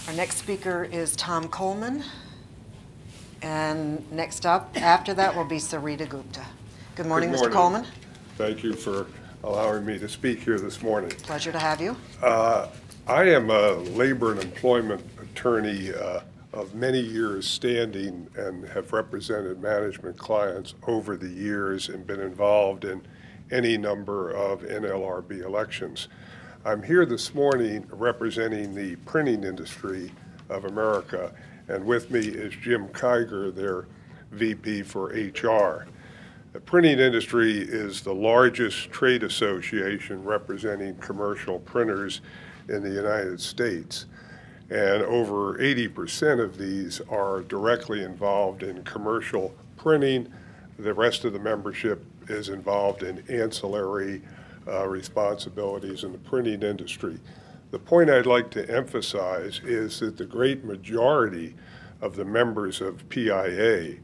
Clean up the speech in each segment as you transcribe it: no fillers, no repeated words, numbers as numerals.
Our next speaker is Tom Coleman, and next up, after that, will be Sarita Gupta. Good morning, Mr. Coleman. Thank you for allowing me to speak here this morning. Pleasure to have you. I am a labor and employment attorney of many years standing and have represented management clients over the years and been involved in any number of NLRB elections. I'm here this morning representing the printing industry of America, and with me is Jim Kiger, their VP for HR. The printing industry is the largest trade association representing commercial printers in the United States, and over 80% of these are directly involved in commercial printing. The rest of the membership is involved in ancillary responsibilities in the printing industry. The point I'd like to emphasize is that the great majority of the members of PIA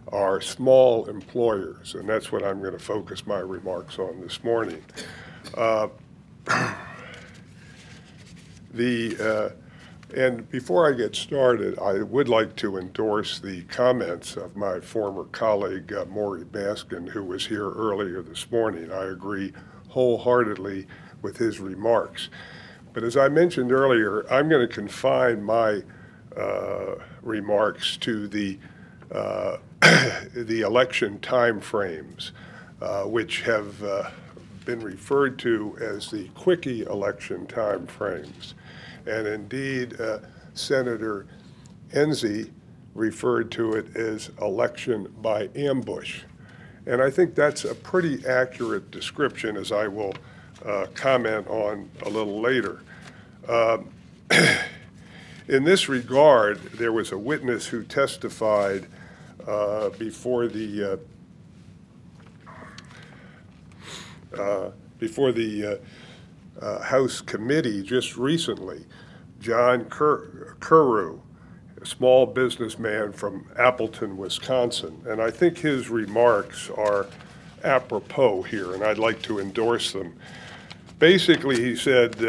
are small employers, and that's what I'm going to focus my remarks on this morning. And before I get started, I would like to endorse the comments of my former colleague, Maury Baskin, who was here earlier this morning. I agree wholeheartedly with his remarks. But as I mentioned earlier, I'm going to confine my remarks to the election timeframes, which have been referred to as the quickie election timeframes. And indeed, Senator Enzi referred to it as election by ambush. And I think that's a pretty accurate description, as I will comment on a little later. In this regard, there was a witness who testified before the House committee just recently, John Currew, a small businessman from Appleton, Wisconsin. And I think his remarks are apropos here, and I'd like to endorse them. Basically, he said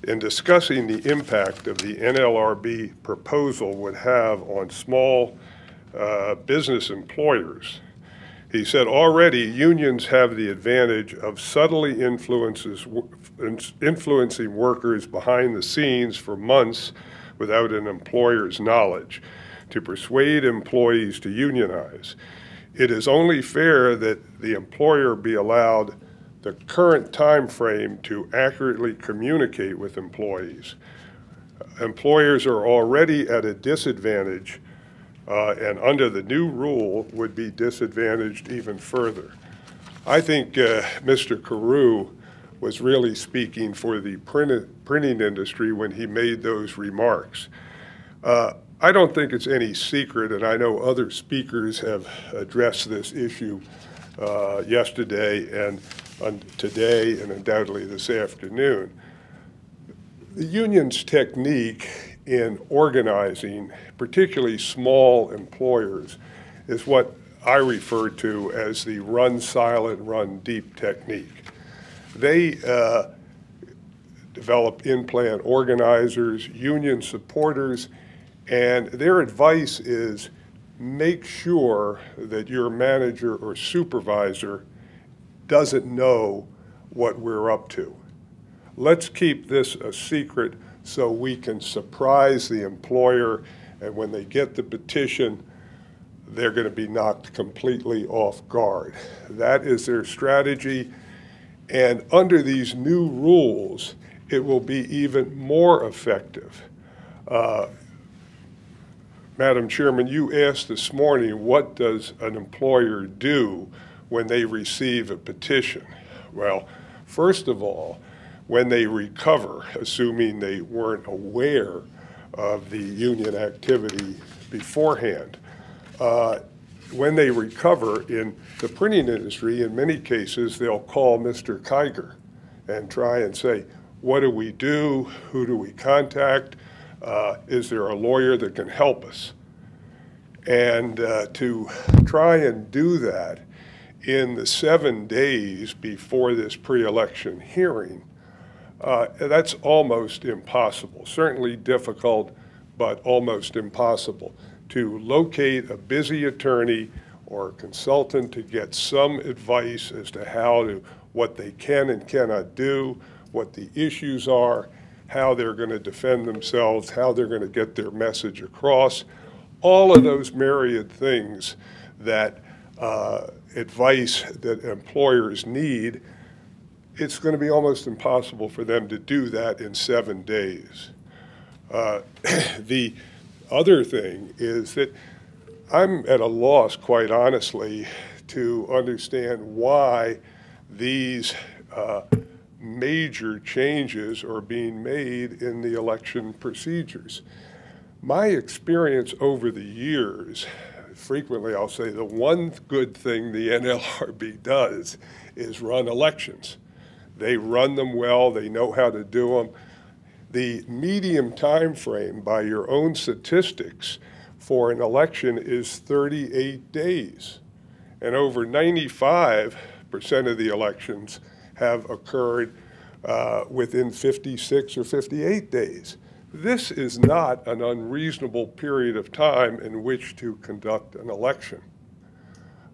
in discussing the impact of the NLRB proposal would have on small business employers, he said, already unions have the advantage of subtly influencing workers behind the scenes for months without an employer's knowledge to persuade employees to unionize. It is only fair that the employer be allowed the current time frame to accurately communicate with employees. Employers are already at a disadvantage and under the new rule would be disadvantaged even further. I think Mr. Carew was really speaking for the printing industry when he made those remarks. I don't think it's any secret, and I know other speakers have addressed this issue yesterday and today and undoubtedly this afternoon. The union's technique in organizing, particularly small employers, is what I refer to as the run silent, run deep technique. They develop in-plant organizers, union supporters, and their advice is make sure that your manager or supervisor doesn't know what we're up to. Let's keep this a secret so we can surprise the employer, and when they get the petition, they're going to be knocked completely off guard. That is their strategy, and under these new rules, it will be even more effective. Madam Chairman, you asked this morning, what does an employer do when they receive a petition? Well, first of all, when they recover, assuming they weren't aware of the union activity beforehand. When they recover in the printing industry, in many cases, they'll call Mr. Kiger and try and say, what do we do? Who do we contact? Is there a lawyer that can help us? And to try and do that in the 7 days before this pre-election hearing That's almost impossible, certainly difficult, but almost impossible to locate a busy attorney or a consultant to get some advice as to what they can and cannot do, what the issues are, how they're going to defend themselves, how they're going to get their message across, all of those myriad things that advice that employers need. It's going to be almost impossible for them to do that in 7 days. The other thing is that I'm at a loss, quite honestly, to understand why these major changes are being made in the election procedures. My experience over the years, frequently I'll say the one good thing the NLRB does is run elections. They run them well, they know how to do them. The medium time frame by your own statistics for an election is 38 days. And over 95% of the elections have occurred within 56 or 58 days. This is not an unreasonable period of time in which to conduct an election.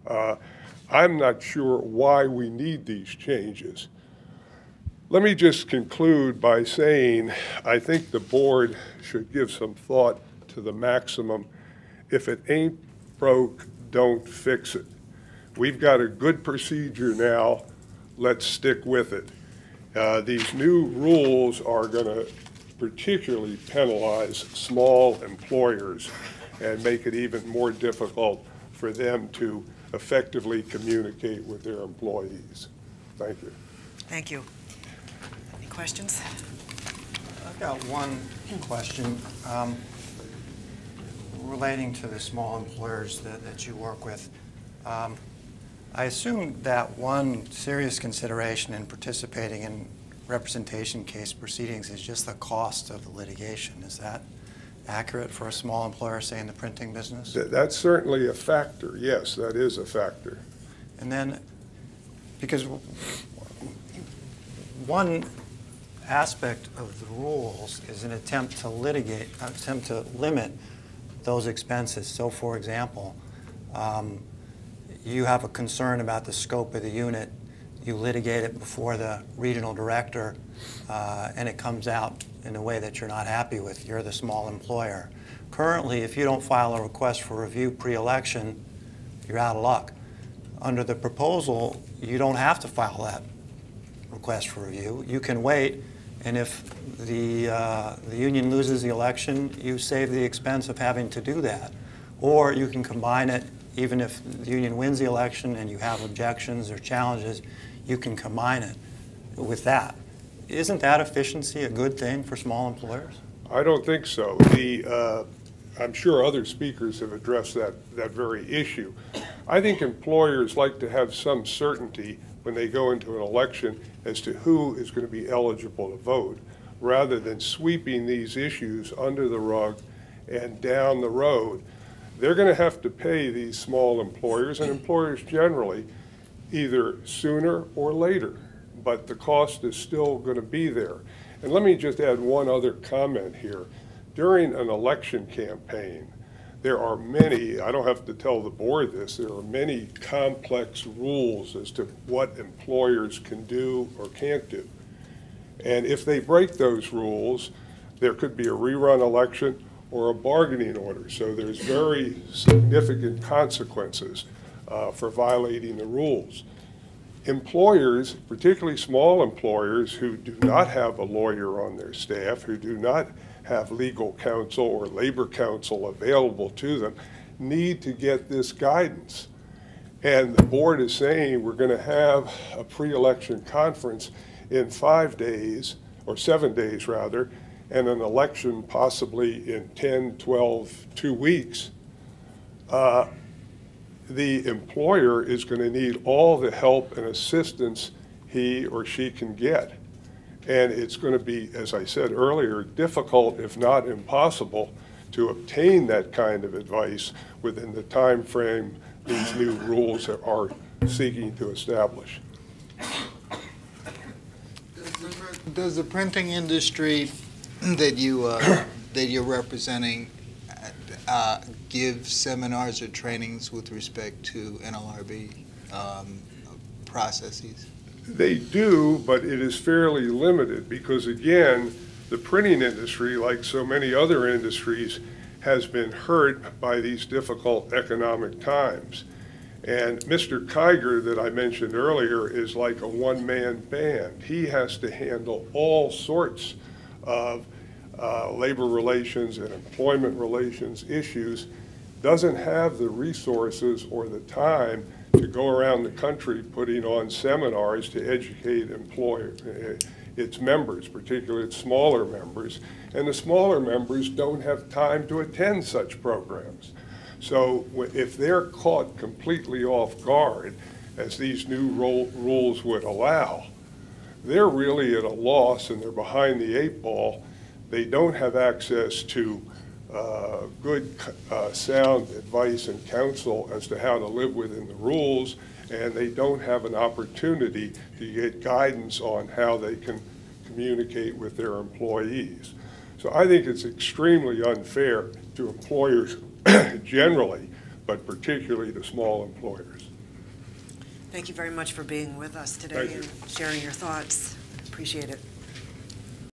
I'm not sure why we need these changes. Let me just conclude by saying I think the board should give some thought to the maximum, if it ain't broke, don't fix it. We've got a good procedure now, let's stick with it. These new rules are going to particularly penalize small employers and make it even more difficult for them to effectively communicate with their employees. Thank you. Thank you. Any questions? I've got one question relating to the small employers that you work with. I assume that one serious consideration in participating in representation case proceedings is just the cost of the litigation. Is that accurate for a small employer, say in the printing business? That's certainly a factor. Yes, that is a factor. And then, because one aspect of the rules is an attempt to limit those expenses. So, for example, you have a concern about the scope of the unit, you litigate it before the regional director, and it comes out in a way that you're not happy with. You're the small employer. Currently, if you don't file a request for review pre-election, you're out of luck. Under the proposal, you don't have to file that request for review. You can wait, and if the union loses the election, you save the expense of having to do that. Or you can combine it, even if the union wins the election and you have objections or challenges, you can combine it with that. Isn't that efficiency a good thing for small employers? I don't think so. I'm sure other speakers have addressed that very issue. I think employers like to have some certainty when they go into an election as to who is going to be eligible to vote, rather than sweeping these issues under the rug and down the road. They're going to have to pay these small employers, and employers generally, either sooner or later, but the cost is still going to be there. And let me just add one other comment here. During an election campaign, there are many, I don't have to tell the board this, there are many complex rules as to what employers can do or can't do. And if they break those rules, there could be a rerun election or a bargaining order. So there's very significant consequences for violating the rules. Employers, particularly small employers who do not have a lawyer on their staff, who do not have legal counsel or labor counsel available to them, need to get this guidance. And the board is saying we're going to have a pre-election conference in 5 days, or 7 days rather, and an election possibly in 10, 12, 2 weeks. The employer is going to need all the help and assistance he or she can get. And it's going to be, as I said earlier, difficult, if not impossible, to obtain that kind of advice within the time frame these new rules are seeking to establish. Does the printing industry that you're representing give seminars or trainings with respect to NLRB processes? They do, but it is fairly limited because, again, the printing industry, like so many other industries, has been hurt by these difficult economic times. And Mr. Kiger, that I mentioned earlier, is like a one-man band. He has to handle all sorts of labor relations and employment relations issues, doesn't have the resources or the time to go around the country putting on seminars to educate its members, particularly its smaller members. And the smaller members don't have time to attend such programs. So if they're caught completely off guard, as these new rules would allow, they're really at a loss and they're behind the 8 ball. They don't have access to good, sound advice and counsel as to how to live within the rules, and they don't have an opportunity to get guidance on how they can communicate with their employees. So I think it's extremely unfair to employers generally, but particularly to small employers. Thank you very much for being with us today and sharing your thoughts. Appreciate it.